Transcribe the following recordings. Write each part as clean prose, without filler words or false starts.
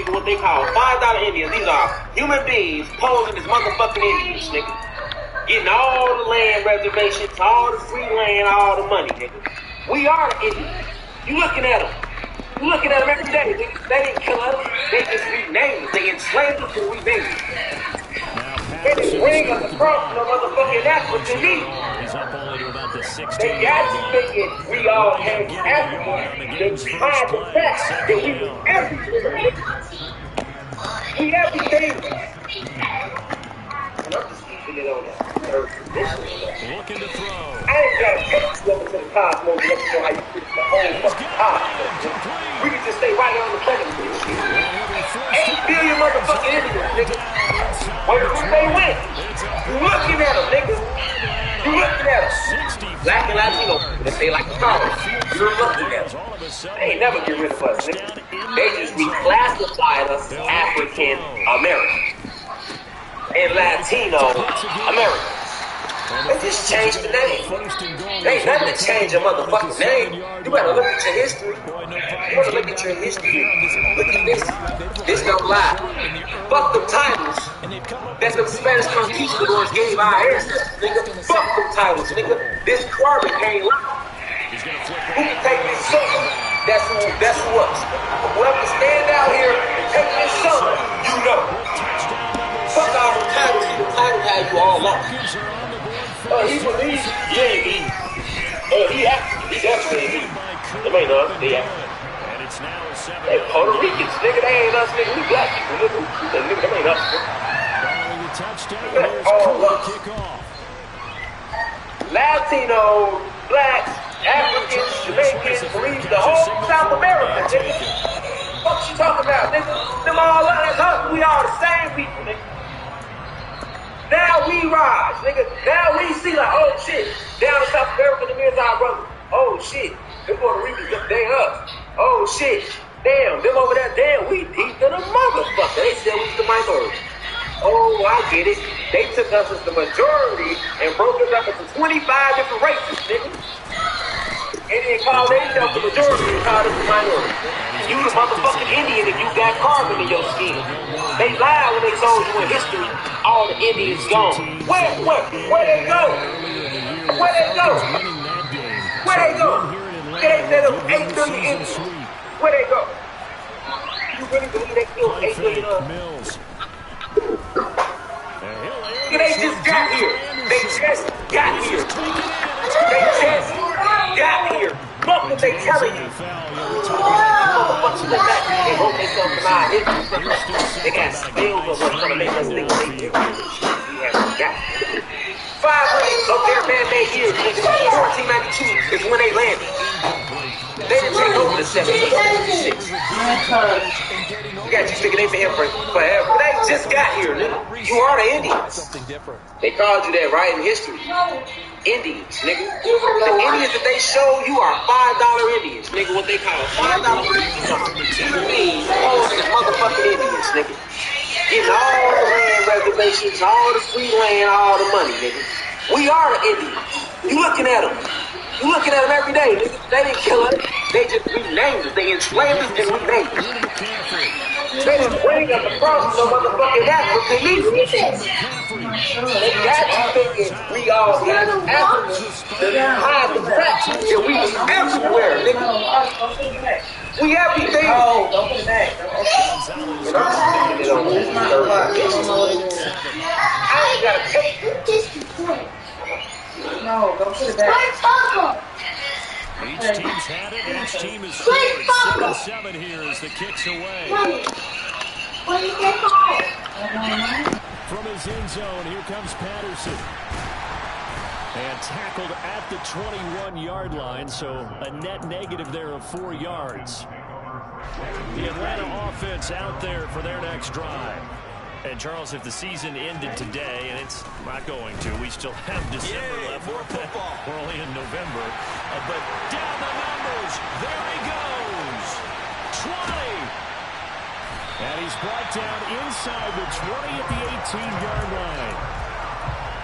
nigga, what they call $5 Indians. These are human beings posing as motherfucking Indians, nigga. Getting all the land reservations, all the free land, all the money, nigga. We are the Indians. You looking at them. You looking at them every day, nigga. They didn't kill us. They just renamed us. They enslaved us and renamed us. They didn't bring us across no motherfucking African need. They got you thinking we all came from Africa. They hide the fact that we were everywhere. We everything. And I'm just keeping it on that third position. Looking to throw. I ain't got to take you over to the cosmos to let you know how you fit the whole fucking cosmos. We can just stay right on the planet with this shit. 8 billion motherfucking Indians, nigga. Where do they went? You looking at them, nigga. You looking at them. Black and Latino, they say like the stars. You're looking at them. They ain't never get rid of us, nigga. They just reclassified us African Americans and Latino Americans. They just changed the name. They ain't nothing to change a motherfucking name. You better look at your history. You better look at your history. Look at this. This don't lie. Fuck them titles. That's the Spanish conquistadors gave our ancestors, nigga. Fuck them titles, nigga. This carbon ain't lie. Who can take this summer? That's who us. Whoever stand out here and take this summer, you know. Fuck all the titles. The title had you all lost. He believes, he definitely ain't. Them ain't us, they Africans. They Puerto Ricans, nigga, they ain't us, nigga, we black people, nigga, them ain't us, nigga. All us. Latinos, blacks, Africans, Jamaicans, believe the whole South America, nigga. What you talking about, nigga? Them all us, we all the same people, nigga. Now we rise, nigga. Now we see like, oh shit, down in South America, them is our brothers. Oh shit, them Puerto Ricans, they us. Oh shit, damn, them over there, damn, we deep than a motherfucker. They said we was the minority. Oh, I get it. They took us as the majority and broke us up into 25 different races, nigga. And they called themselves the majority and called us the minority. You the motherfucking Indian if you got carbon in your skin. They lied when they told you in history all the Indians gone. Where they go? Where they go? Where they go? They said there was 8 billion Indians. Where they go? You really believe they killed 8 billion of them? They just got here. They just got here. They just got here. Fuck what they telling you. Motherfuckers in the back, they hope they come from our history. They got skills of what's gonna make us think they do. We haven't got it. 500 of their man-made years, 1492 is when they landed. They didn't take over the 1776. You got you thinking they've been here forever. They just got here, nigga. You are the Indians. They called you that right in history. Indians, nigga. The Indians that they show you are $5 Indians, nigga. What they call $5 Indians. You mean all of these motherfucking Indians, nigga. Getting all the land reservations, all the free land, all the money, nigga. We are the Indians. You looking at them. You looking at them every day, nigga. They didn't kill us. They just renamed us. They enslaved us and renamed us. They didn't bring us across no motherfucking African need. They got you thinking we all got Africans that hide the fact that we was everywhere, nigga. We everything. Oh, don't put it back. I ain't gotta take it. No, don't put it back. Each team's had it. Each team is scored. 7-7 here as the kick's away. What do you get called? From his end zone, here comes Patterson. And tackled at the 21-yard line, so a net negative there of 4 yards. The Atlanta offense out there for their next drive. And, Charles, if the season ended today, and it's not going to, we still have December left. More football. We're only in November. But down the numbers. There he goes. 20. And he's brought down inside the 20 at the 18-yard line.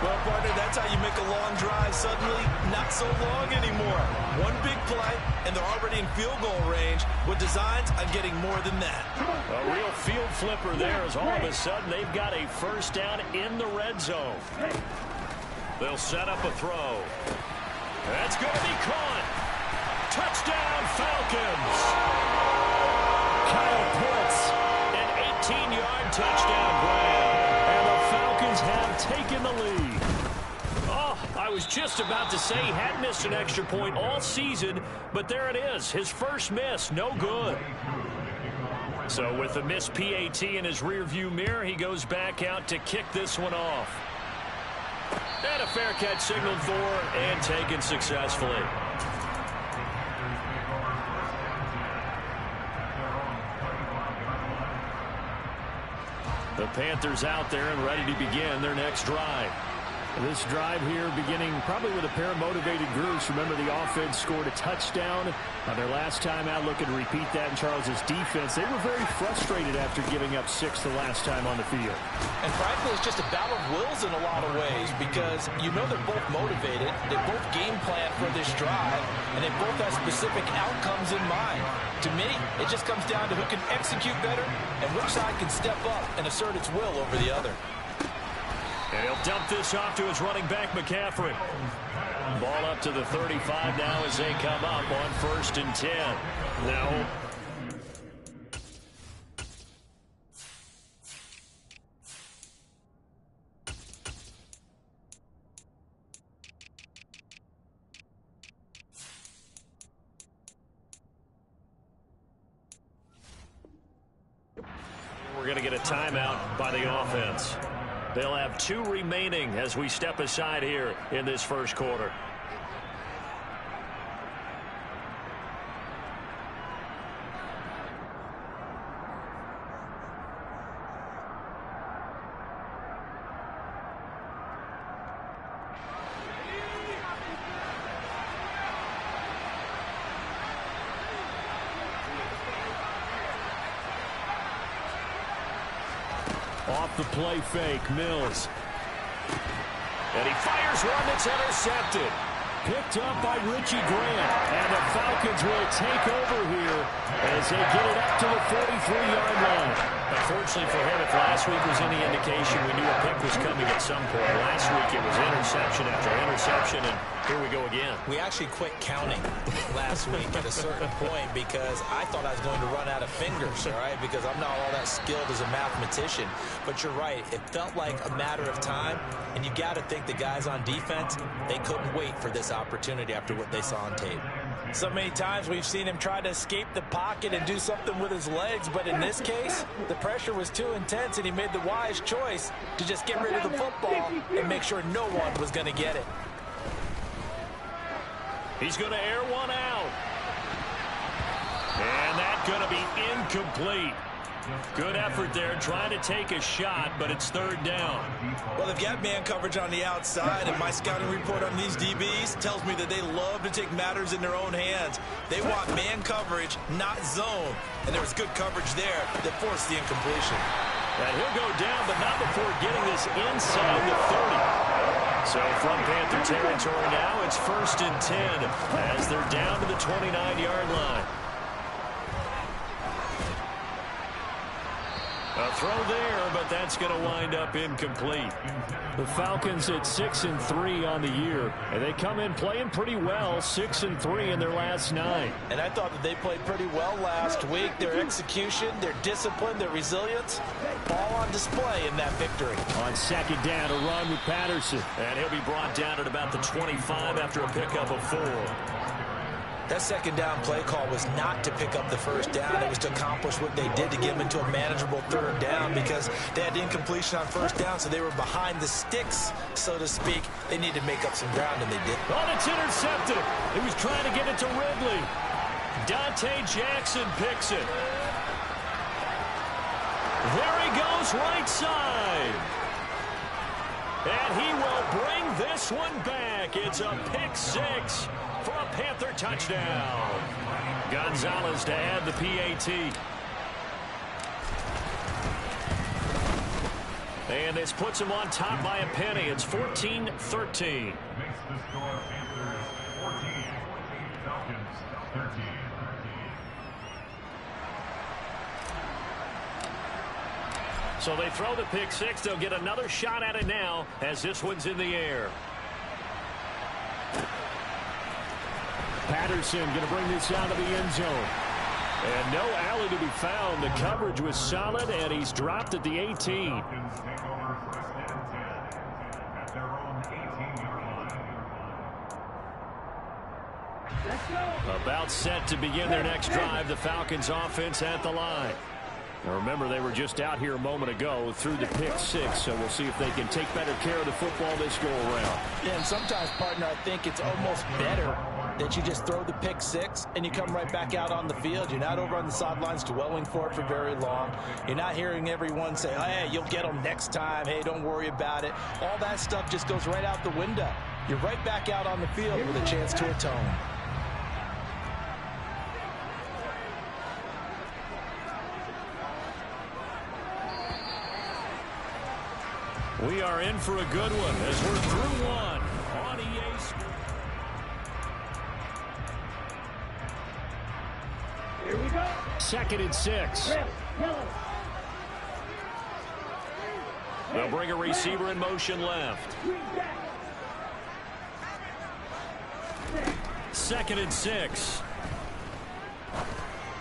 Well, partner, that's how you make a long drive suddenly not so long anymore. One big play, and they're already in field goal range with designs on getting more than that. A real field flipper there as all of a sudden they've got a first down in the red zone. They'll set up a throw. That's going to be caught. Touchdown, Falcons. Kyle Pitts, an 18-yard touchdown grab. And the Falcons have taken the lead. Oh, I was just about to say he hadn't missed an extra point all season, but there it is. His first miss, no good. So with the missed PAT in his rearview mirror, he goes back out to kick this one off. And a fair catch signaled for and taken successfully. The Panthers out there and ready to begin their next drive. This drive here beginning probably with a pair of motivated groups. Remember, the offense scored a touchdown their last time out. Looking to repeat that in Charles's defense. They were very frustrated after giving up 6 the last time on the field. And frankly, it's just a battle of wills in a lot of ways because you know they're both motivated. They both game plan for this drive, and they both have specific outcomes in mind. To me, it just comes down to who can execute better and which side can step up and assert its will over the other. And he'll dump this off to his running back, McCaffrey. Ball up to the 35 now as they come up on 1st and 10. Now, we're going to get a timeout by the offense. They'll have 2 remaining as we step aside here in this first quarter. Off the play fake, Mills. And he fires one that's intercepted. Picked up by Richie Grant. And the Falcons will take over here as they get it up to the 43-yard line. Unfortunately for him, if last week was any indication, we knew a pick was coming at some point. Last week it was interception after interception, and here we go again. We actually quit counting last week at a certain point because I thought I was going to run out of fingers, all right, because I'm not all that skilled as a mathematician. But you're right. It felt like a matter of time, and you got to think the guys on defense, they couldn't wait for this opportunity after what they saw on tape. So many times we've seen him try to escape the pocket and do something with his legs, but in this case, the pressure was too intense, and he made the wise choice to just get rid of the football and make sure no one was going to get it. He's going to air one out. And that's going to be incomplete. Good effort there, trying to take a shot, but it's 3rd down. Well, they've got man coverage on the outside, and my scouting report on these DBs tells me that they love to take matters in their own hands. They want man coverage, not zone. And there was good coverage there that forced the incompletion. And he'll go down, but not before getting this inside the 30. So from Panther territory now, it's 1st and 10 as they're down to the 29-yard line. A throw there, but that's going to wind up incomplete. The Falcons at 6-3 on the year, and they come in playing pretty well, 6-3 in their last 9. And I thought that they played pretty well last week. Their execution, their discipline, their resilience, all on display in that victory. On 2nd down, a run with Patterson. And he'll be brought down at about the 25 after a pickup of 4. That 2nd down play call was not to pick up the 1st down. It was to accomplish what they did to get them into a manageable 3rd down because they had incompletion on 1st down, so they were behind the sticks, so to speak. They needed to make up some ground, and they did. Oh, it's intercepted. He was trying to get it to Ridley. Dante Jackson picks it. There he goes, right side. And he will bring this one back. It's a pick 6. For a Panther touchdown. Gonzalez to add the PAT. And this puts them on top by a penny. It's 14-13. So they throw the pick six. They'll get another shot at it now as this one's in the air. Patterson going to bring this out of the end zone. And no alley to be found. The coverage was solid, and he's dropped at the 18. About set to begin their next drive. The Falcons offense at the line. Now remember, they were just out here a moment ago through the pick six, so we'll see if they can take better care of the football this go around. Yeah, and sometimes, partner, I think it's almost better that you just throw the pick six and you come right back out on the field. You're not over on the sidelines dwelling for it for very long. You're not hearing everyone say, hey, you'll get them next time. Hey, don't worry about it. All that stuff just goes right out the window. You're right back out on the field with a chance to atone. We are in for a good one as we're through one on EA Sports. Here we go. 2nd and 6. They'll bring a receiver in motion left. 2nd and 6.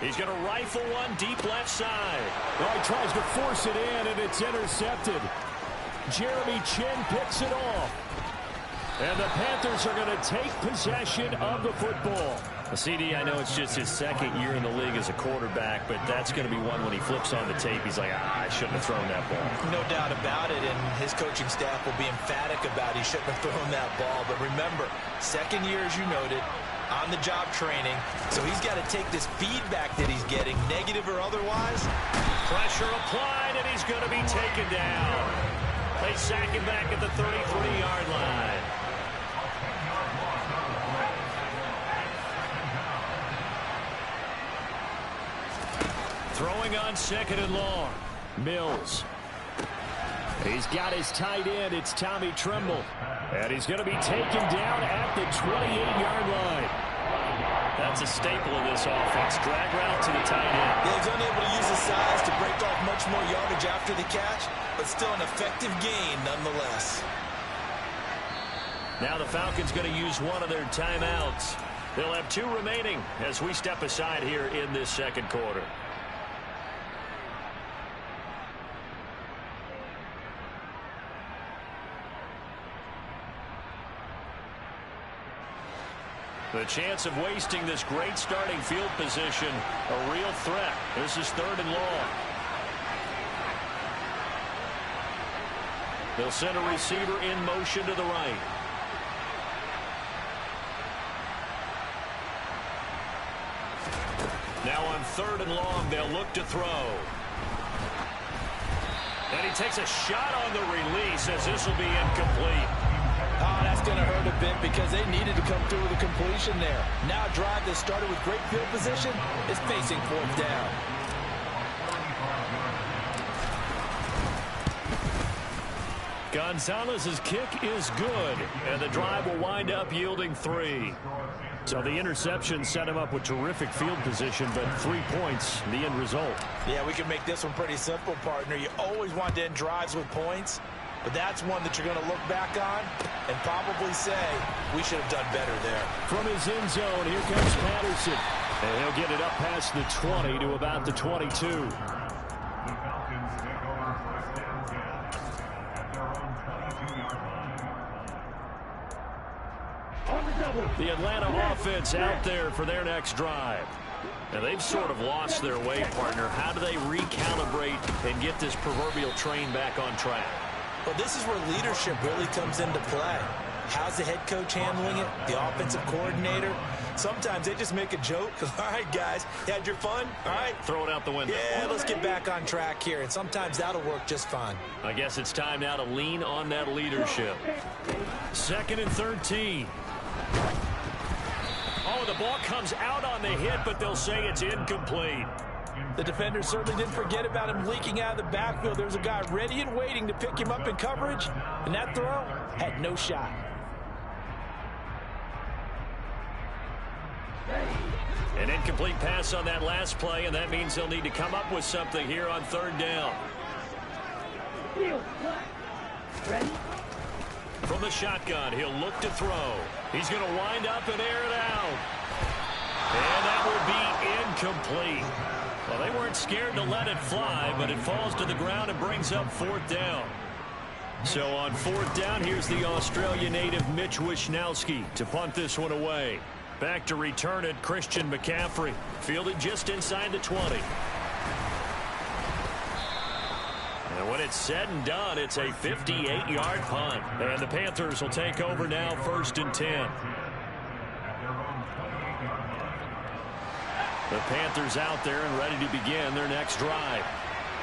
He's going to rifle one deep left side. Well, he tries to force it in, and it's intercepted. Jeremy Chin picks it off. And the Panthers are going to take possession of the football. CD, I know it's just his second year in the league as a quarterback, but that's going to be one when he flips on the tape. He's like, I shouldn't have thrown that ball. No doubt about it, and his coaching staff will be emphatic about he shouldn't have thrown that ball. But remember, second year, as you noted, on-the-job training, so he's got to take this feedback that he's getting, negative or otherwise. Pressure applied, and he's going to be taken down. They sack him back at the 33-yard line. Throwing on 2nd and long. Mills. He's got his tight end. It's Tommy Tremble. And he's going to be taken down at the 28-yard line. That's a staple of this offense. Drag route to the tight end. Yeah, he's unable to use his size to break off much more yardage after the catch, but still an effective gain nonetheless. Now the Falcons going to use one of their timeouts. They'll have 2 remaining as we step aside here in this second quarter. The chance of wasting this great starting field position, a real threat. This is 3rd and long. They'll send a receiver in motion to the right. Now on 3rd and long, they'll look to throw. And he takes a shot on the release as this will be incomplete. Oh, that's going to hurt a bit because they needed to come through with a completion there. Now a drive that started with great field position is facing 4th down. Gonzalez's kick is good, and the drive will wind up yielding 3. So the interception set him up with terrific field position, but 3 points, the end result. Yeah, we can make this one pretty simple, partner. You always want to end drives with points, but that's one that you're going to look back on and probably say, we should have done better there. From his end zone, here comes Patterson. And he'll get it up past the 20 to about the 22. The Atlanta offense out there for their next drive. Now, they've sort of lost their way, partner. How do they recalibrate and get this proverbial train back on track? Well, this is where leadership really comes into play. How's the head coach handling it? The offensive coordinator? Sometimes they just make a joke. All right, guys, you had your fun? All right. Throw it out the window. Yeah, let's get back on track here. And sometimes that'll work just fine. I guess it's time now to lean on that leadership. 2nd and 13. Oh, the ball comes out on the hit, but they'll say it's incomplete. The defender certainly didn't forget about him leaking out of the backfield. There's a guy ready and waiting to pick him up in coverage, and that throw had no shot. An incomplete pass on that last play, and that means they'll need to come up with something here on third down. From the shotgun, he'll look to throw. He's going to wind up and air it out. And that will be incomplete. Well, they weren't scared to let it fly, but it falls to the ground and brings up fourth down. So on fourth down, here's the Australia native Mitch Wishnowsky to punt this one away. Back to return it, Christian McCaffrey. Fielded just inside the 20. And when it's said and done, it's a 58-yard punt. And the Panthers will take over now, 1st and 10. The Panthers out there and ready to begin their next drive.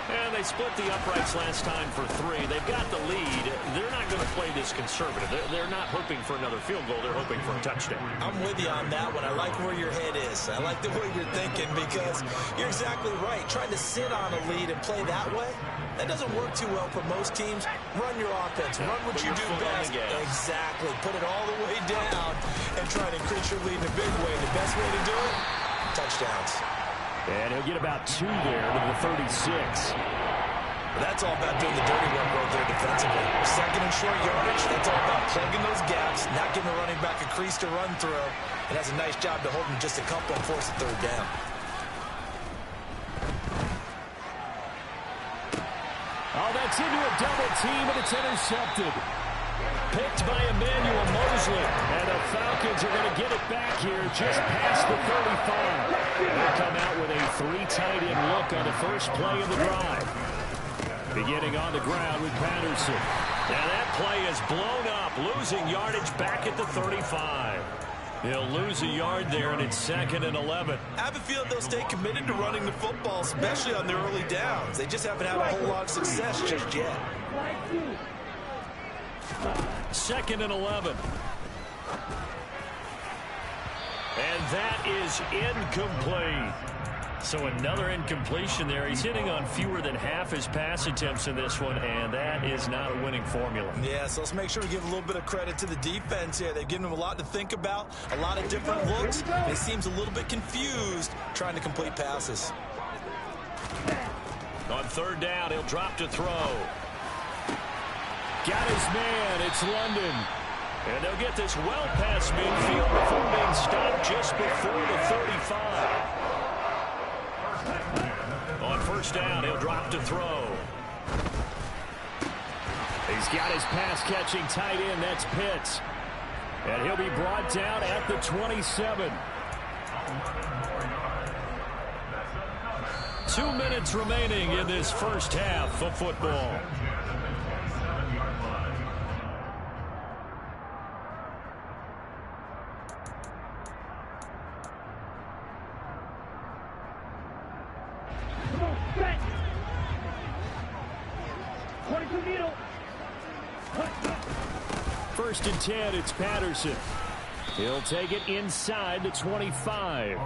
And they split the uprights last time for 3. They've got the lead. They're not going to play this conservative. They're not hoping for another field goal. They're hoping for a touchdown. I'm with you on that one. I like where your head is. I like the way you're thinking because you're exactly right. Trying to sit on a lead and play that way, that doesn't work too well for most teams. Run your offense. Run what you do best. Exactly. Put it all the way down and try to increase your lead in a big way. The best way to do it, touchdowns. And he'll get about 2 there to the 36. That's all about doing the dirty work right there defensively. Second and short yardage, that's all about plugging those gaps, not giving the running back a crease to run through. And that's a nice job to hold him just a couple and force a third down. Oh, that's into a double team, and it's intercepted. Picked by Emmanuel Mosley. And the Falcons are going to get it back here just past the 35. They'll come out with a 3 tight end look on the first play of the drive. Beginning on the ground with Patterson. Now that play is blown up, losing yardage back at the 35. They'll lose a yard there, and it's 2nd and 11. I have a feeling they'll stay committed to running the football, especially on their early downs. They just haven't had a whole lot of success just yet. 2nd and 11. And that is incomplete. So another incompletion there. He's hitting on fewer than half his pass attempts in this one, and that is not a winning formula. Yeah, so let's make sure we give a little bit of credit to the defense here. They've given him a lot to think about, a lot of different looks. He seems a little bit confused trying to complete passes. On third down, he'll drop to throw. Got his man. It's London. And they'll get this well past midfield before being stopped just before the 35. On first down, he'll drop to throw. He's got his pass-catching tight end. That's Pitts. And he'll be brought down at the 27. 2 minutes remaining in this first half of football. First and 10, it's Patterson. He'll take it inside the 25.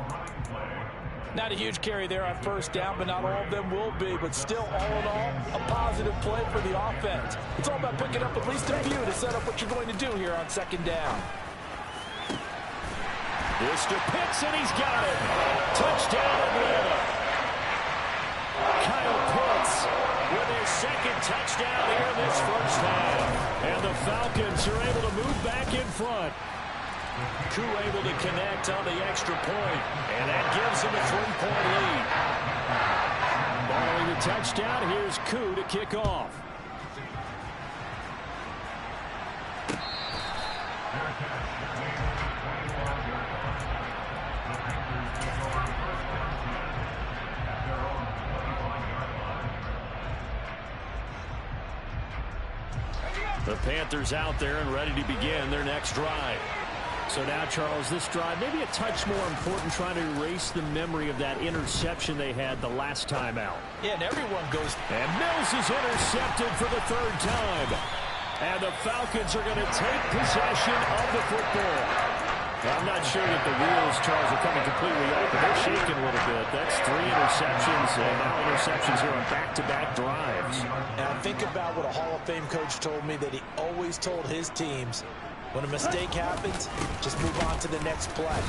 Not a huge carry there on first down, but not all of them will be. But still, all in all, a positive play for the offense. It's all about picking up at least a few to set up what you're going to do here on second down. This to Pitts, and he's got it. Touchdown, Atlanta. Kyle Pitts with his second touchdown here in this first half. And the Falcons are able to move back in front. Koo able to connect on the extra point, and that gives him a 3-point lead. Following the touchdown, here's Koo to kick off. The Panthers out there and ready to begin their next drive. So now, Charles, this drive maybe a touch more important, trying to erase the memory of that interception they had the last time out. Yeah, and everyone goes. And Mills is intercepted for the 3rd time. And the Falcons are going to take possession of the football. I'm not sure that the wheels, Charles, are coming completely off, but they're shaking a little bit. That's 3 interceptions, and now interceptions here on back-to-back drives. And I think about what a Hall of Fame coach told me, that he always told his teams, when a mistake happens, just move on to the next play.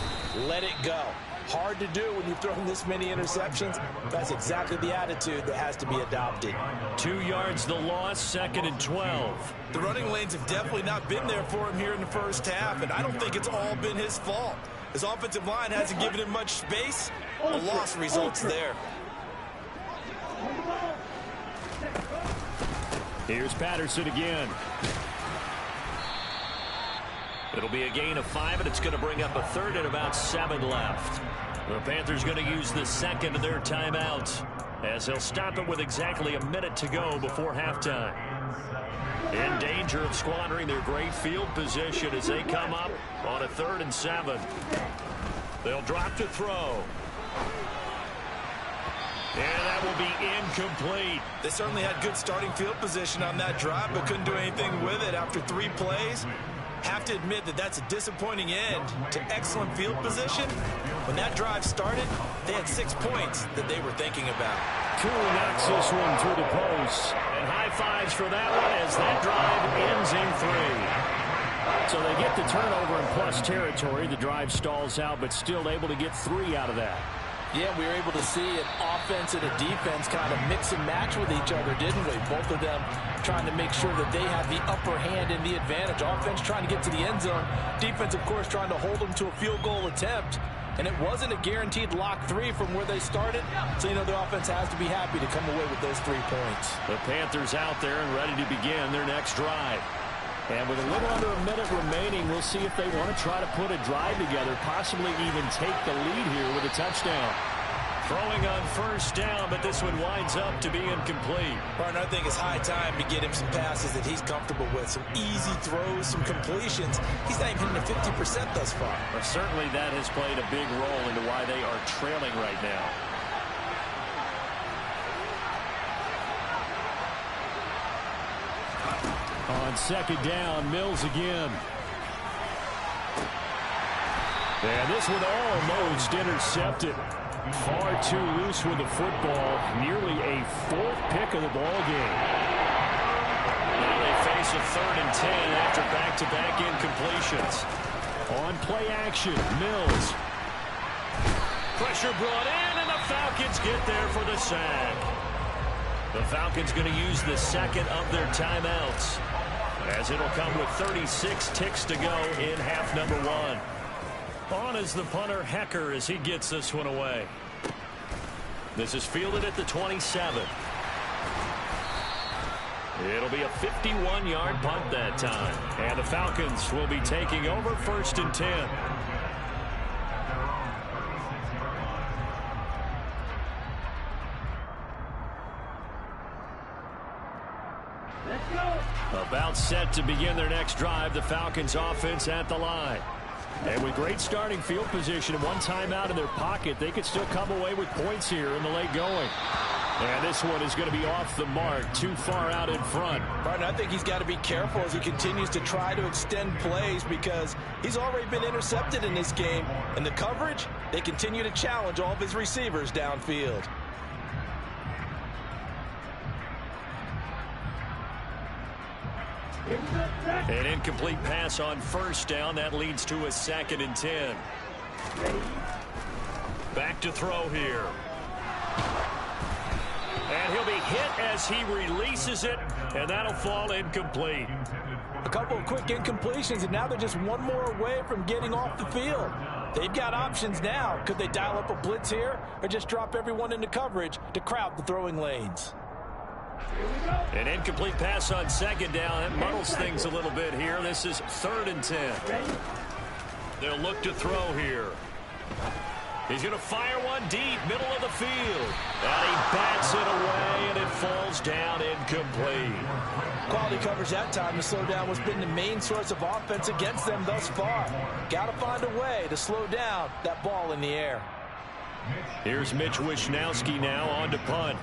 Let it go. Hard to do when you've thrown this many interceptions. That's exactly the attitude that has to be adopted. 2 yards the loss, 2nd and 12. The running lanes have definitely not been there for him here in the first half, and I don't think it's all been his fault. His offensive line hasn't given him much space. A loss results there. Here's Patterson again. It'll be a gain of 5, and it's going to bring up a 3rd and about 7 left. The Panthers going to use the 2nd of their timeout, as they'll stop it with exactly a minute to go before halftime. In danger of squandering their great field position as they come up on a 3rd and 7. They'll drop to throw. And that will be incomplete. They certainly had good starting field position on that drive, but couldn't do anything with it after 3 plays. Have to admit that that's a disappointing end to excellent field position. When that drive started, they had 6 points that they were thinking about. Cooley knocks this one through the post. And high fives for that one as that drive ends in 3. So they get the turnover in plus territory. The drive stalls out, but still able to get 3 out of that. Yeah, we were able to see an offense and a defense kind of mix and match with each other, didn't we? Both of them trying to make sure that they have the upper hand and the advantage. Offense trying to get to the end zone. Defense, of course, trying to hold them to a field goal attempt. And it wasn't a guaranteed lock 3 from where they started. So, you know, the offense has to be happy to come away with those 3 points. The Panthers out there and ready to begin their next drive. And with a little under a minute remaining, we'll see if they want to try to put a drive together, possibly even take the lead here with a touchdown. Throwing on 1st down, but this one winds up to be incomplete. Partner, I think it's high time to get him some passes that he's comfortable with. Some easy throws, some completions. He's not even hitting the 50% thus far. Well, certainly that has played a big role into why they are trailing right now. On 2nd down, Mills again. And this one almost intercepted. Far too loose with the football. Nearly a 4th pick of the ball game. Now they face a 3rd and 10 after back-to-back incompletions. On play action, Mills. Pressure brought in, and the Falcons get there for the sack. The Falcons going to use the 2nd of their timeouts, as it'll come with 36 ticks to go in half number 1. On is the punter, Hecker, as he gets this one away. This is fielded at the 27. It'll be a 51-yard punt that time. And the Falcons will be taking over 1st and 10. About set to begin their next drive, the Falcons offense at the line. And with great starting field position and 1 timeout in their pocket, they could still come away with points here in the late going. And this one is going to be off the mark, too far out in front. Martin, I think he's got to be careful as he continues to try to extend plays, because he's already been intercepted in this game. And the coverage, they continue to challenge all of his receivers downfield. An incomplete pass on 1st down. That leads to a 2nd and 10. Back to throw here. And he'll be hit as he releases it, and that'll fall incomplete. A couple of quick incompletions, and now they're just 1 more away from getting off the field. They've got options now. Could they dial up a blitz here, or just drop everyone into coverage to crowd the throwing lanes? An incomplete pass on 2nd down. That muddles things a little bit here. This is 3rd and 10. They'll look to throw here. He's going to fire one deep, middle of the field. And he bats it away, and it falls down incomplete. Quality coverage that time to slow down what's been the main source of offense against them thus far. Got to find a way to slow down that ball in the air. Here's Mitch Wishnowski now on to punt.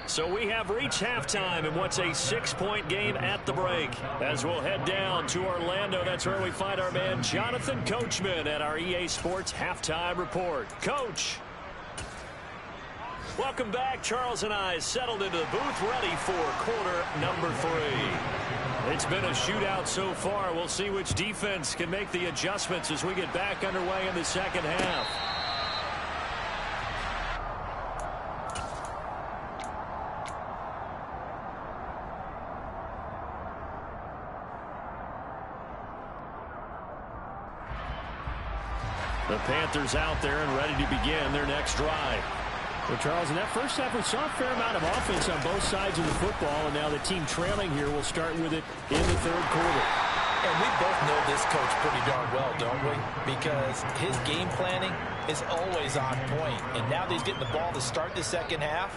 So we have reached halftime in what's a 6-point game at the break. As we'll head down to Orlando, that's where we find our man Jonathan Coachman at our EA Sports Halftime Report. Coach. Welcome back. Charles and I settled into the booth ready for quarter number 3. It's been a shootout so far. We'll see which defense can make the adjustments as we get back underway in the second half. The Panthers out there and ready to begin their next drive. Well, Charles, in that first half, we saw a fair amount of offense on both sides of the football, and now the team trailing here will start with it in the third quarter. And we both know this coach pretty darn well, don't we? Because his game planning is always on point. And now that he's getting the ball to start the second half,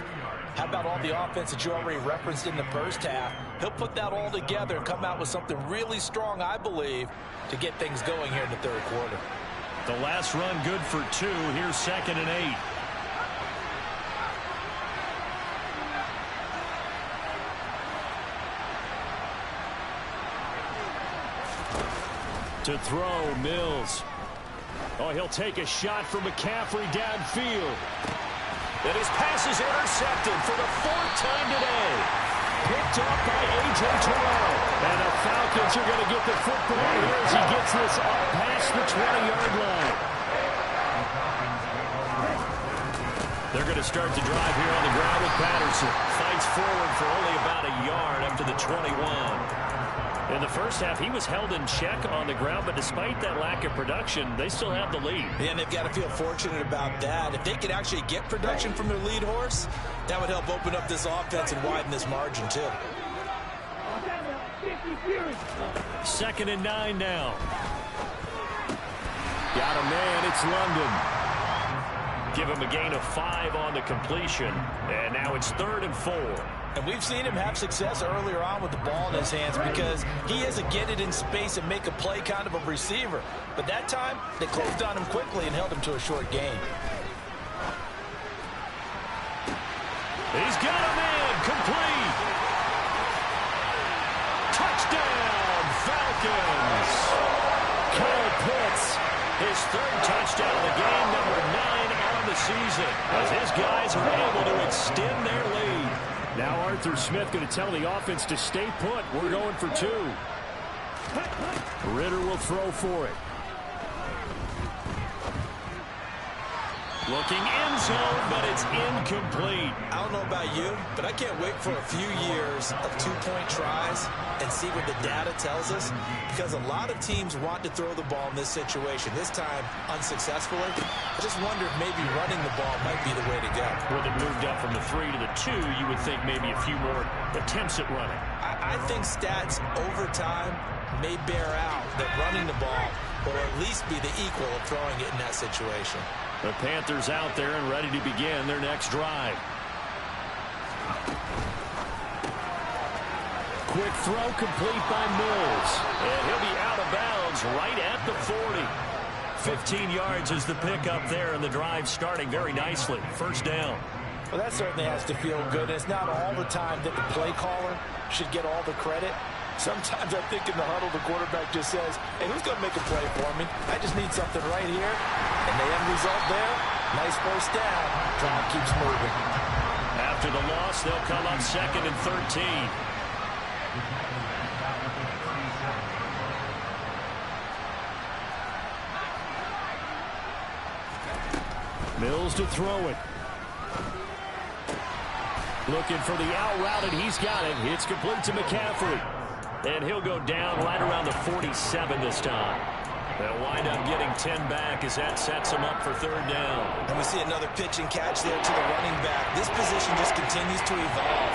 how about all the offense that you already referenced in the first half? He'll put that all together and come out with something really strong, I believe, to get things going here in the third quarter. The last run good for 2. Here's 2nd and 8. To throw, Mills. Oh, he'll take a shot from McCaffrey downfield. And his pass is intercepted for the 4th time today. Picked up by A.J. Terrell. And the Falcons are going to get the football here as he gets this up past the 20-yard line. They're going to start the drive here on the ground with Patterson. Fights forward for only about a yard up to the 21. In the first half, he was held in check on the ground, but despite that lack of production, they still have the lead. And they've got to feel fortunate about that. If they could actually get production from their lead horse, that would help open up this offense and widen this margin, too. 2nd and 9 now. Got a man, it's London. Give him a gain of 5 on the completion, and now it's 3rd and 4. And we've seen him have success earlier on with the ball in his hands because he is a get it in space and make a play kind of a receiver. But that time, they closed on him quickly and held him to a short gain. He's got a man, complete. Touchdown, Falcons. Kyle Pitts, his 3rd touchdown of the game, number 9 on the season, as his guys are able to extend their lead. Now Arthur Smith going to tell the offense to stay put. We're going for 2. Ritter will throw for it. Looking end zone, but it's incomplete. I don't know about you, but I can't wait for a few years of 2-point tries and see what the data tells us, because a lot of teams want to throw the ball in this situation. This time, unsuccessfully. I just wonder if maybe running the ball might be the way to go. With it moved up from the 3 to the 2, you would think maybe a few more attempts at running. I think stats over time may bear out that running the ball will at least be the equal of throwing it in that situation. The Panthers out there and ready to begin their next drive. Quick throw complete by Mills. And he'll be out of bounds right at the 40. 15 yards is the pickup there, and the drive starting very nicely. 1st down. Well, that certainly has to feel good. It's not all the time that the play caller should get all the credit. Sometimes I think in the huddle, the quarterback just says, hey, who's going to make a play for me? I just need something right here. And the end result there, nice 1st down. Drive keeps moving. After the loss, they'll come up 2nd and 13. Mills to throw it. Looking for the out route, and he's got it. It's complete to McCaffrey. And he'll go down right around the 47 this time. They'll wind up getting 10 back as that sets them up for 3rd down. And we see another pitch and catch there to the running back. This position just continues to evolve.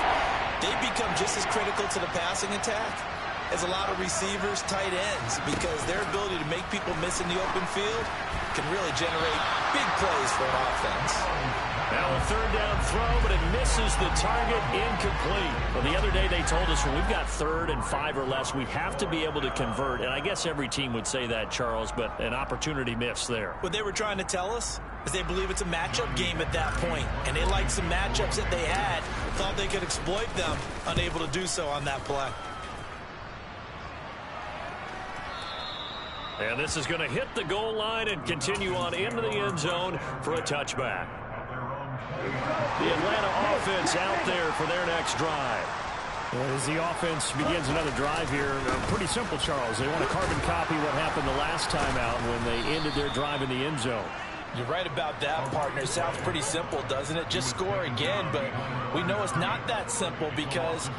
They become just as critical to the passing attack as a lot of receivers, tight ends, because their ability to make people miss in the open field can really generate big plays for an offense. Now a 3rd down throw, but it misses the target, incomplete. Well, the other day they told us when we've got 3rd and 5 or less, we have to be able to convert. And I guess every team would say that, Charles, but an opportunity miss there. What they were trying to tell us is they believe it's a matchup game at that point. And they liked some matchups that they had thought they could exploit them. Unable to do so on that play. And this is going to hit the goal line and continue on into the end zone for a touchback. The Atlanta offense out there for their next drive. As the offense begins another drive here, pretty simple, Charles. They want to carbon copy what happened the last time out when they ended their drive in the end zone. You're right about that, partner. Sounds pretty simple, doesn't it? Just score again, but we know it's not that simple because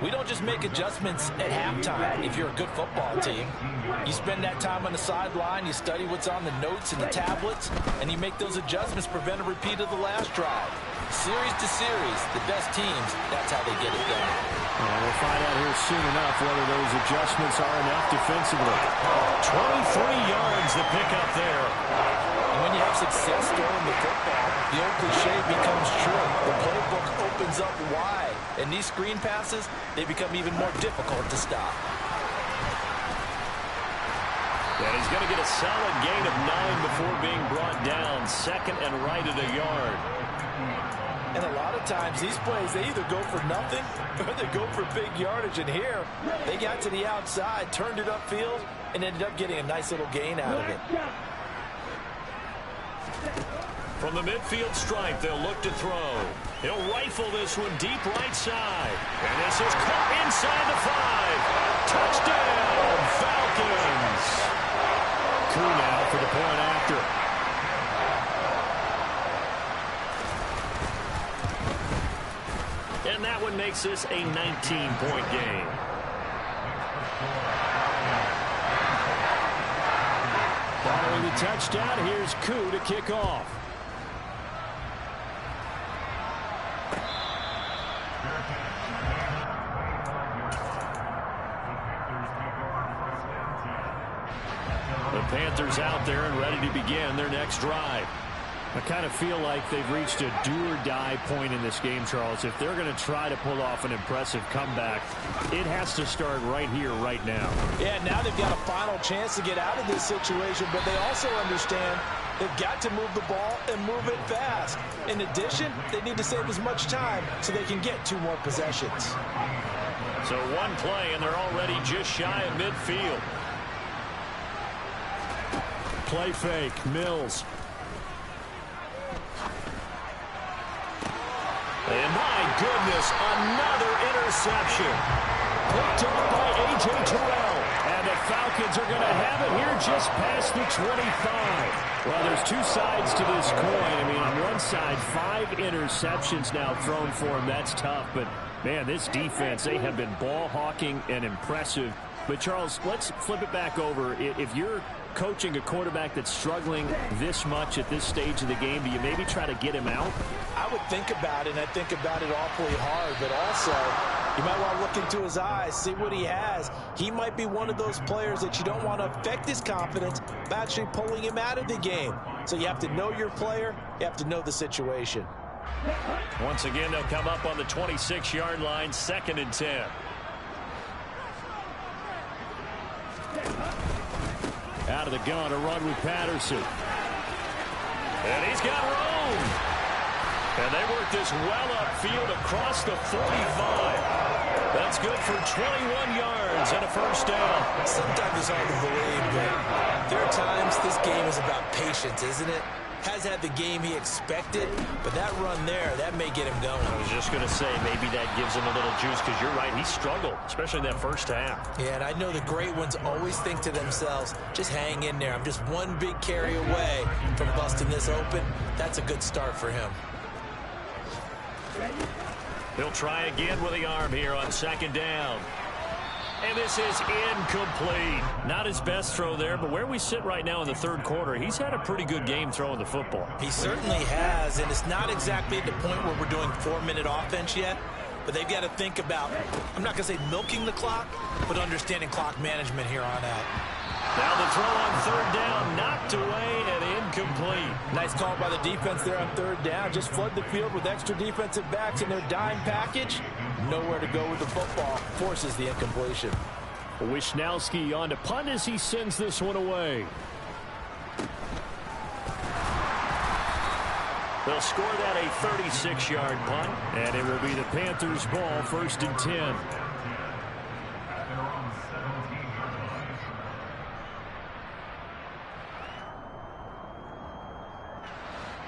we don't just make adjustments at halftime if you're a good football team. You spend that time on the sideline, you study what's on the notes and the tablets, and you make those adjustments, prevent a repeat of the last drive. Series to series, the best teams, that's how they get it done. We'll find out here soon enough whether those adjustments are enough defensively. 23 yards the pickup there. And when you have success throwing the football, the old cliche becomes true. The playbook opens up wide, and these screen passes, they become even more difficult to stop. And he's going to get a solid gain of 9 before being brought down. Second and right at a yard. And a lot of times these plays, they either go for nothing or they go for big yardage. And here, they got to the outside, turned it upfield, and ended up getting a nice little gain out of it. From the midfield stripe, they'll look to throw. He'll rifle this one deep right side. And this is caught inside the 5. Touchdown, Falcons. Coup now for the point after. And that one makes this a 19-point game. Following the touchdown, here's Coup to kick off. The Panthers out there and ready to begin their next drive. I kind of feel like they've reached a do-or-die point in this game, Charles. If they're going to try to pull off an impressive comeback, it has to start right here, right now. Yeah, now they've got a final chance to get out of this situation, but they also understand they've got to move the ball and move it fast. In addition, they need to save as much time so they can get 2 more possessions. So one play, and they're already just shy of midfield. Play fake, Mills. And my goodness, another interception. Picked up by A.J. Terrell. And the Falcons are going to have it here just past the 25. Well, there's 2 sides to this coin. I mean, on one side, 5 interceptions now thrown for him. That's tough. But, man, this defense, they have been ball hawking and impressive. But, Charles, let's flip it back over. If you're coaching a quarterback that's struggling this much at this stage of the game, do you maybe try to get him out? I would think about it, and I think about it awfully hard, but also you might want to look into his eyes, see what he has. He might be one of those players that you don't want to affect his confidence by actually pulling him out of the game. So you have to know your player, you have to know the situation. Once again, they'll come up on the 26-yard line, 2nd and 10. Out of the gun, a run with Patterson. And he's got room. And they work this well upfield across the 45. That's good for 21 yards and a first down. Sometimes it's hard to believe, but there are times this game is about patience, isn't it? Has had the game he expected, but that run there, that may get him going. I was just going to say, maybe that gives him a little juice, because you're right, he struggled, especially in that first half. Yeah, and I know the great ones always think to themselves, just hang in there. I'm just one big carry away from busting this open. That's a good start for him. He'll try again with the arm here on 2nd down. And this is incomplete. Not his best throw there, but where we sit right now in the 3rd quarter, he's had a pretty good game throwing the football. He certainly has, and it's not exactly at the point where we're doing 4-minute offense yet, but they've got to think about, I'm not going to say milking the clock, but understanding clock management here on out. Now the throw on 3rd down, knocked away and incomplete. Nice call by the defense there on 3rd down. Just flood the field with extra defensive backs in their dime package. Nowhere to go with the football. Forces the incompletion. Wisnowski on to punt as he sends this one away. They'll score that a 36-yard punt, and it will be the Panthers' ball, 1st and 10.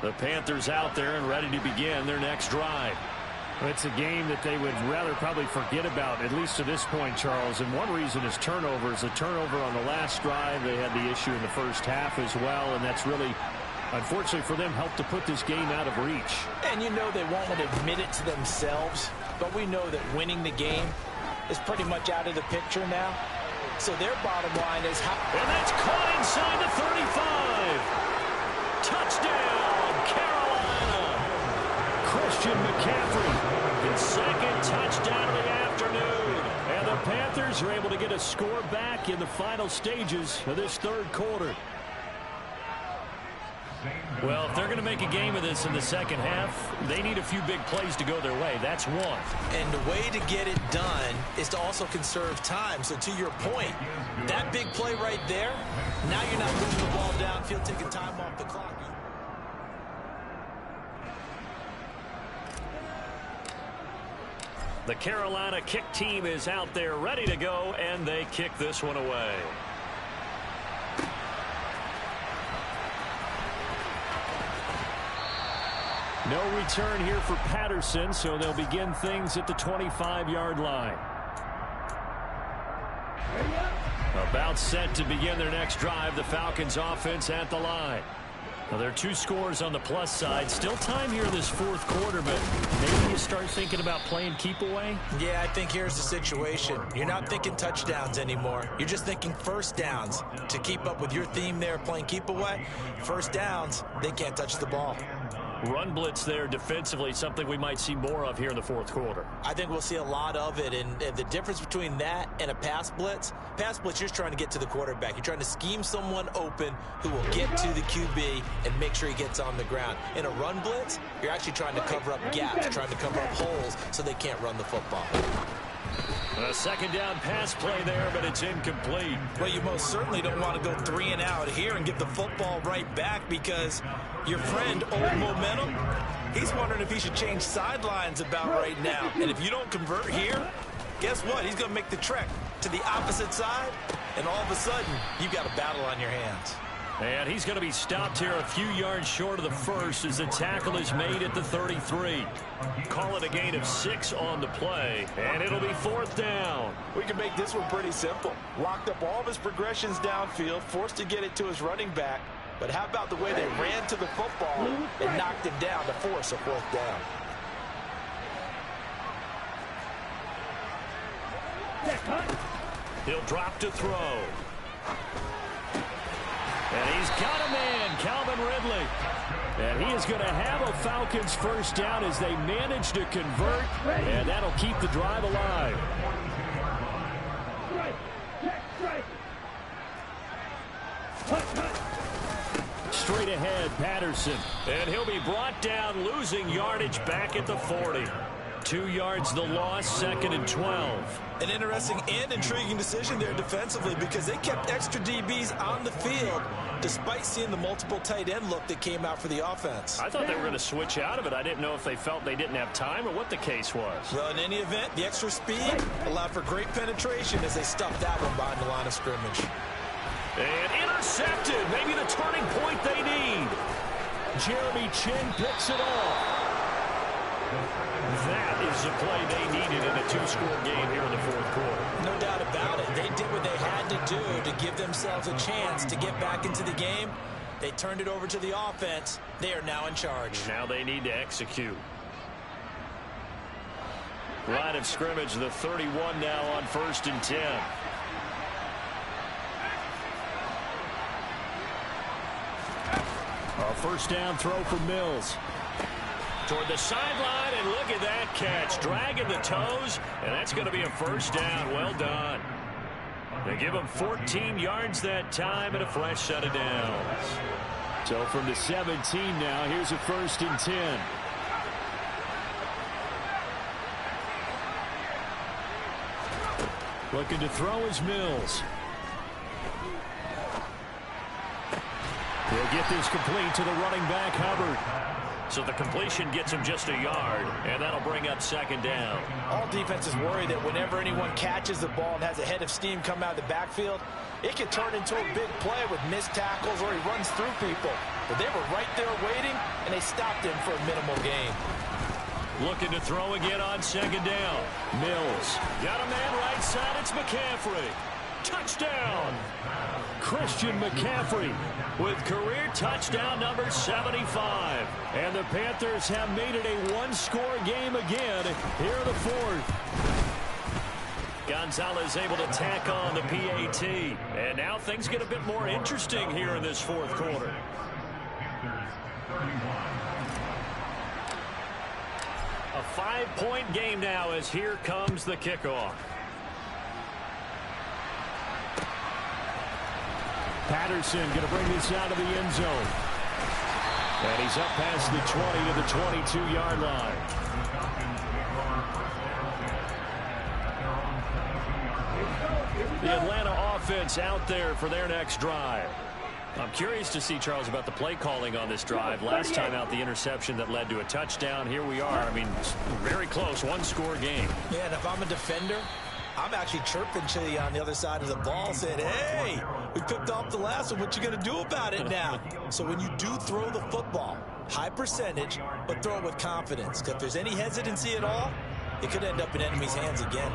The Panthers out there and ready to begin their next drive. It's a game that they would rather probably forget about, at least to this point, Charles. And one reason is turnovers. A turnover on the last drive. They had the issue in the first half as well, and that's really, unfortunately for them, helped to put this game out of reach. And you know they won't admit it to themselves, but we know that winning the game is pretty much out of the picture now. So their bottom line is how... And that's caught inside the 35. Touchdown, Carolina. Christian McCaffrey, his second touchdown of the afternoon. And the Panthers are able to get a score back in the final stages of this third quarter. Well, if they're going to make a game of this in the second half, they need a few big plays to go their way. That's one. And the way to get it done is to also conserve time. So to your point, that big play right there, now you're not moving the ball downfield, taking time off the clock. The Carolina kick team is out there ready to go, and they kick this one away. No return here for Patterson, so they'll begin things at the 25-yard line. About set to begin their next drive, the Falcons offense at the line. Now, there are 2 scores on the plus side. Still time here in this fourth quarter, but maybe you start thinking about playing keep away? Yeah, I think here's the situation. You're not thinking touchdowns anymore. You're just thinking first downs. To keep up with your theme there, playing keep away, first downs, they can't touch the ball. Run blitz there defensively, something we might see more of here in the fourth quarter. I think we'll see a lot of it, and the difference between that and a pass blitz, you're just trying to get to the quarterback. You're trying to scheme someone open who will get to the QB and make sure he gets on the ground. In a run blitz, you're actually trying to cover up gaps, trying to cover up holes so they can't run the football. A second down pass play there, but it's incomplete. Well, you most certainly don't want to go 3 and out here and get the football right back, because your friend, Old Momentum, he's wondering if he should change sidelines about right now. And if you don't convert here, guess what? He's going to make the trek to the opposite side, and all of a sudden, you've got a battle on your hands. And he's going to be stopped here a few yards short of the first as the tackle is made at the 33. Call it a gain of 6 on the play, and it'll be 4th down. We can make this one pretty simple. Locked up all of his progressions downfield, forced to get it to his running back. But how about the way they ran to the football and knocked him down to force a 4th down? He'll drop to throw. And he's got a man, Calvin Ridley. And he is going to have a Falcons first down as they manage to convert, and that'll keep the drive alive. Straight ahead, Patterson. And he'll be brought down, losing yardage back at the 40. 2 yards the loss, 2nd and 12. An interesting and intriguing decision there defensively, because they kept extra DBs on the field despite seeing the multiple tight end look that came out for the offense. I thought they were going to switch out of it. I didn't know if they felt they didn't have time or what the case was. Well, in any event, the extra speed allowed for great penetration as they stuffed that one behind the line of scrimmage. And intercepted. Maybe the turning point they need. Jeremy Chin picks it off. That is the play they needed in a 2-score game here in the fourth quarter. No doubt about it. They did what they had to do to give themselves a chance to get back into the game. They turned it over to the offense. They are now in charge. Now they need to execute. Line of scrimmage, the 31 now on 1st and 10. A first down throw for Mills. Toward the sideline, and look at that catch. Dragging the toes, and that's going to be a first down. Well done. They give him 14 yards that time and a fresh set of downs. So from the 17 now, here's a 1st and 10. Looking to throw is Mills. He'll get this complete to the running back, Hubbard. So the completion gets him just a yard, and that'll bring up second down. All defenses worry that whenever anyone catches the ball and has a head of steam come out of the backfield, it can turn into a big play with missed tackles or he runs through people. But they were right there waiting, and they stopped him for a minimal gain. Looking to throw again on second down. Mills got a man right side. It's McCaffrey. Touchdown! Christian McCaffrey with career touchdown number 75. And the Panthers have made it a one-score game again here in the fourth. Gonzalez able to tack on the PAT. And now things get a bit more interesting here in this fourth quarter. A 5-point game now as here comes the kickoff. Patterson going to bring this out of the end zone. And he's up past the 20 to the 22-yard line. The Atlanta offense out there for their next drive. I'm curious to see, Charles, about the play calling on this drive. Last time out, the interception that led to a touchdown. Here we are. I mean, very close, one-score game. Yeah, and if I'm a defender, I'm actually chirping Chili on the other side of the ball, saying, hey, we picked off the last one. What you going to do about it now? So when you do throw the football, high percentage, but throw it with confidence. Because if there's any hesitancy at all, it could end up in enemy's hands again.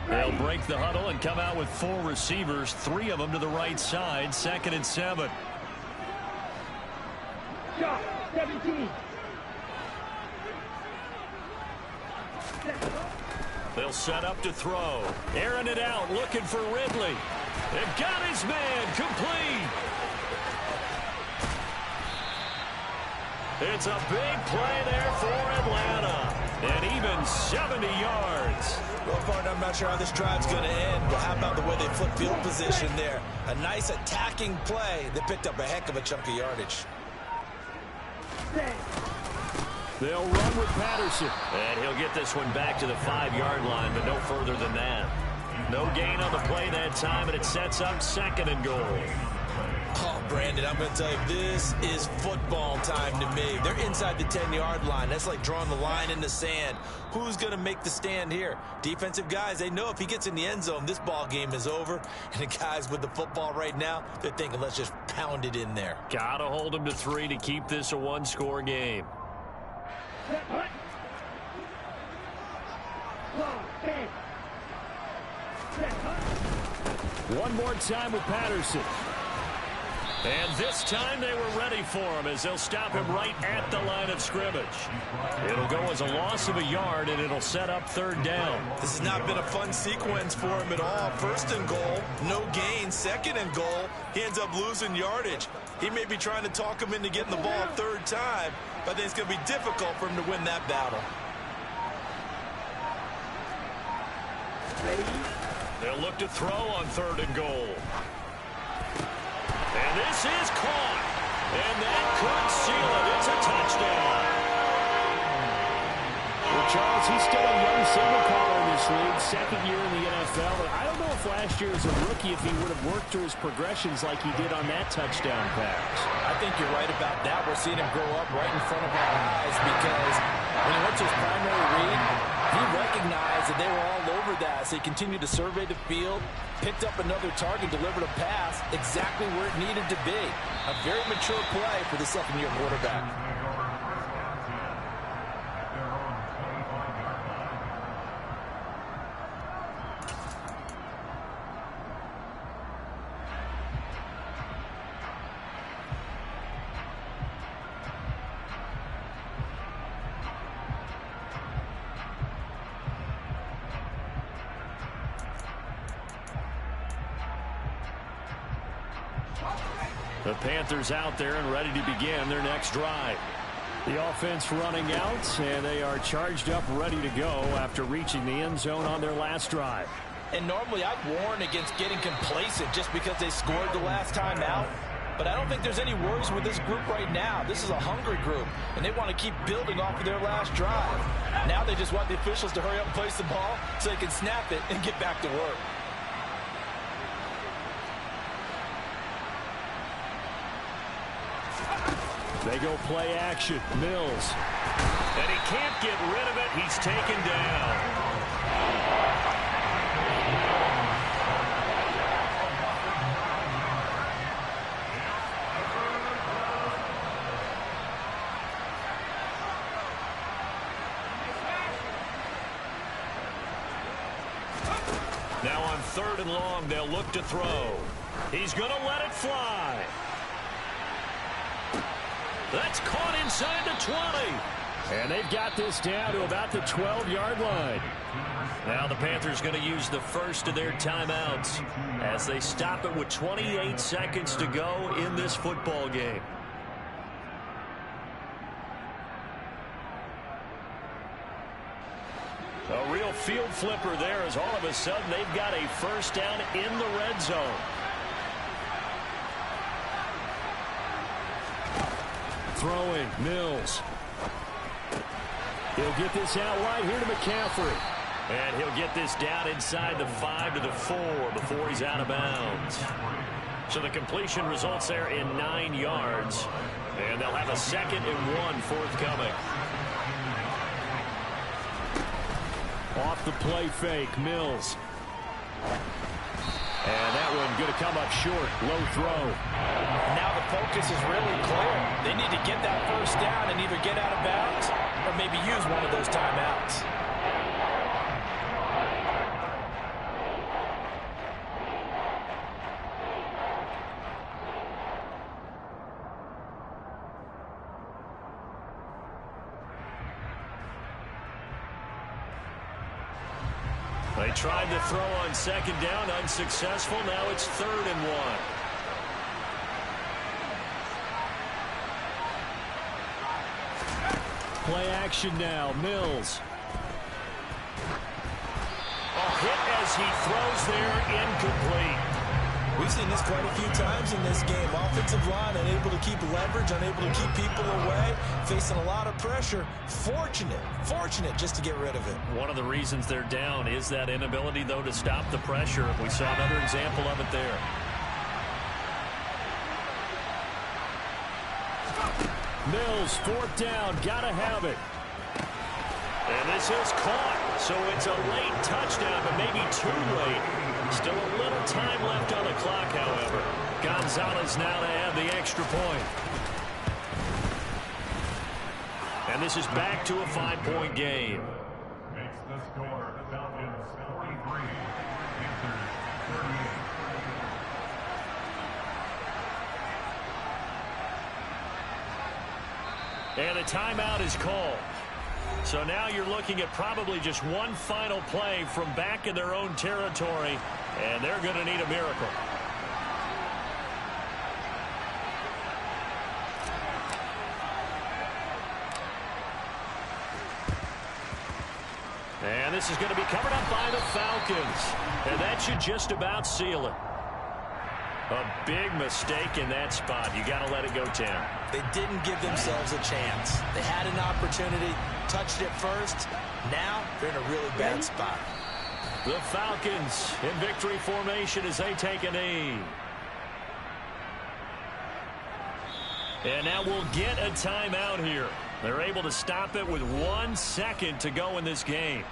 They'll break the huddle and come out with 4 receivers, 3 of them to the right side, 2nd and 7. 17. They'll set up to throw. Airing it out, looking for Ridley. It got his man, complete. It's a big play there for Atlanta. And even 70 yards. Well, partner, I'm not sure how this drive's going to end, but how about the way they flip field position there? A nice attacking play that picked up a heck of a chunk of yardage. They'll run with Patterson. And he'll get this one back to the 5-yard line, but no further than that. No gain on the play that time, and it sets up 2nd and goal. Oh, Brandon, I'm going to tell you, this is football time to me. They're inside the 10-yard line. That's like drawing the line in the sand. Who's going to make the stand here? Defensive guys, they know if he gets in the end zone, this ball game is over. And the guys with the football right now, they're thinking, let's just pound it in there. Got to hold them to 3 to keep this a one-score game. One more time with Patterson. And this time they were ready for him as they'll stop him right at the line of scrimmage. It'll go as a loss of a yard, and it'll set up 3rd down. This has not been a fun sequence for him at all. 1st and goal, no gain. 2nd and goal, he ends up losing yardage. He may be trying to talk him into getting the ball a 3rd time, but I think it's going to be difficult for him to win that battle. They'll look to throw on 3rd and goal. And this is caught. And that could seal it. It's a touchdown. Well, Charles, he's still a young signal caller in this league, 2nd year in the NFL. But I don't know if last year as a rookie, if he would have worked through his progressions like he did on that touchdown pass. I think you're right about that. We're seeing him grow up right in front of our eyes because when he went to his primary read, he recognized that they were all over that. So he continued to survey the field, picked up another target, delivered a pass exactly where it needed to be. A very mature play for the 2nd-year quarterback. The Panthers out there and ready to begin their next drive. The offense running out, and they are charged up, ready to go after reaching the end zone on their last drive. And normally I'd warn against getting complacent just because they scored the last time out. But I don't think there's any worries with this group right now. This is a hungry group, and they want to keep building off of their last drive. Now they just want the officials to hurry up and place the ball so they can snap it and get back to work. They go play action. Mills. And he can't get rid of it. He's taken down. Now on 3rd and long, they'll look to throw. He's going to let it fly. That's caught inside the 20. And they've got this down to about the 12-yard line. Now the Panthers going to use the first of their timeouts as they stop it with 28 seconds to go in this football game. A real field flipper there as all of a sudden they've got a first down in the red zone. Throwing, Mills. He'll get this out wide here to McCaffrey. And he'll get this down inside the 5 to the 4 before he's out of bounds. So the completion results there in 9 yards. And they'll have a 2nd and 1 forthcoming. Off the play fake, Mills. And that one going to come up short. Low throw. Now the focus is really clear. They need to get that first down and either get out of bounds or maybe use one of those timeouts. They tried to throw on 2nd down, unsuccessful. Now it's 3rd and 1. Play action now, Mills. A hit as he throws there, incomplete. We've seen this quite a few times in this game. Offensive line unable to keep leverage, unable to keep people away, facing a lot of pressure. Fortunate just to get rid of it. One of the reasons they're down is that inability, though, to stop the pressure. We saw another example of it there. Mills, 4th down, gotta have it. And this is caught, so it's a late touchdown, but maybe too late. Still a little time left on the clock, however. Gonzalez now to add the extra point. And this is back to a 5-point game. Makes the score the Falcons 43, Panthers 38. And a timeout is called. So now you're looking at probably just one final play from back in their own territory, and they're going to need a miracle. And this is going to be covered up by the Falcons, and that should just about seal it. A big mistake in that spot. You got to let it go, Tim. They didn't give themselves a chance. They had an opportunity, touched it first. Now they're in a really bad spot. The Falcons in victory formation as they take a knee. And now we'll get a timeout here. They're able to stop it with 1 second to go in this game.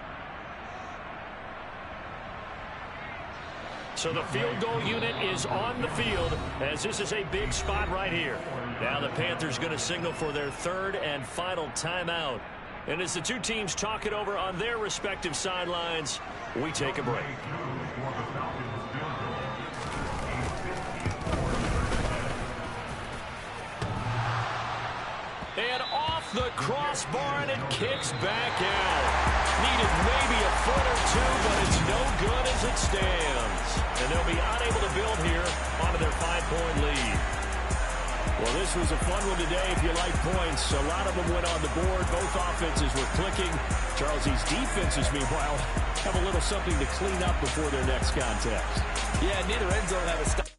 So the field goal unit is on the field as this is a big spot right here. Now the Panthers going to signal for their 3rd and final timeout. And as the two teams talk it over on their respective sidelines, we take a break. And off the crossbar, and it kicks back out. Needed maybe a foot or two, but it's no good as it stands. And they'll be unable to build here onto their 5-point lead. Well, this was a fun one today if you like points. A lot of them went on the board. Both offenses were clicking. Charles, these defenses, meanwhile, have a little something to clean up before their next contest. Yeah, neither end zone have a stop.